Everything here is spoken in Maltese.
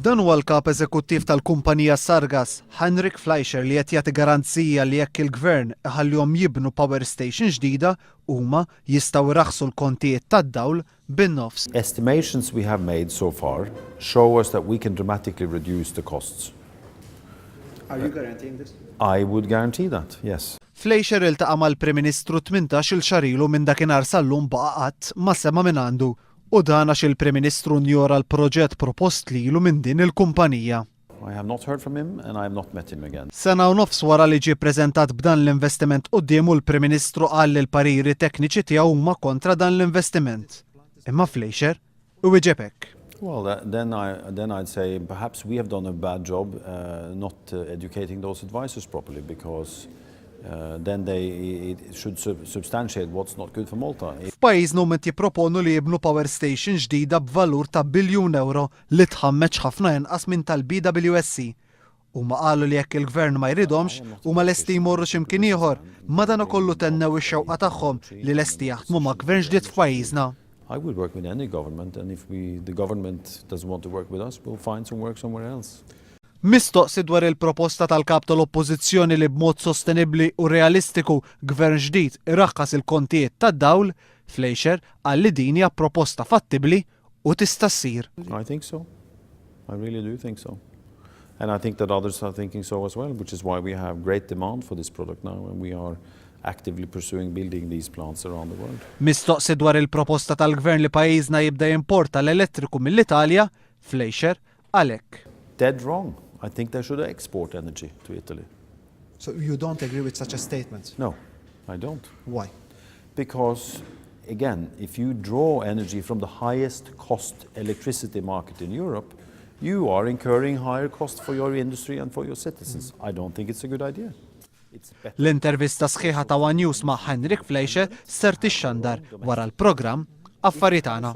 Dan huwa l-kap eżekuttiv tal-kumpanija Sargas, Henrik Fleischer, li qed jagħti garanzija li jekk il-gvern iħallihom jibnu power station ġdida huma jistgħu jraħħsu l-kontijiet tad-dawl bin-nofs. Estimations we have made so far show us that we can dramatically reduce the costs. Are you guaranteeing this? I would guarantee that, yes. Fleischer iltaqa' mal-Prim Ministru 18-il xahar ilu minn dakinhar sal-lum baqa' qatt ma sema minn għandu u dan għax il-Prim Ministru njora l-proġett propost lilu minn din il-kumpanija. I have not heard from him and I have not met him again. Sena u nofs wara li ġie ppreżentat b'dan l-investiment qudiemu l-Prim Ministru qal li l-pariri tekniċi tiegħu huma kontra dan l-investiment. Imma Fleischer iwieġeb hekk. Well, then I'd say perhaps we have done a bad job not educating those advisors properly, because then they should substantiate what's not good for Malta. F'pajjiżna huma jipproponu li jibnu power station ġdida b'valur ta' biljun euro li tħammeġ ħafna inqas minn tal-BWSC. Huma qalu li jekk il-gvern ma jridhomx huma lesti jmorru x'imkien ieħor, madankollu tennew ix-xewqa tagħhom li lesti jaħdmu ma' gvern ġdid f'pajjiżna. I would work with any government, and if the government doesn't want to work with us, we'll find some work somewhere else. Mistoqsi dwar il-proposta tal-kap tal-Oppożizzjoni li b'mod sostenibbli u realistiku gvern ġdid iraqqas il-kontijiet tad-dawl, Fleischer qal li din hija proposta fattibbli u tista' ssir. I think so. I really do think so. And I think that others are thinking so as well, which is why we have great demand for this product now, and we are actively pursuing building these plants around the world. Mistoqsi dwar il-proposta tal-gvern li pajjiżna jibda jimporta l-elettriku mill-Italja, Fleischer għalhekk. Dead wrong. I think they should export energy to Italy. So you don't agree with such a statement? No, I don't. Why? Because, again, if you draw energy from the highest cost electricity market in Europe, you are incurring higher costs for your industry and for your citizens. I don't think it's a good idea. L-intervista sħiħa ta' One News ma' Henrik Fleischer ser tixxandar wara l-programm Affarijiet Tagħna.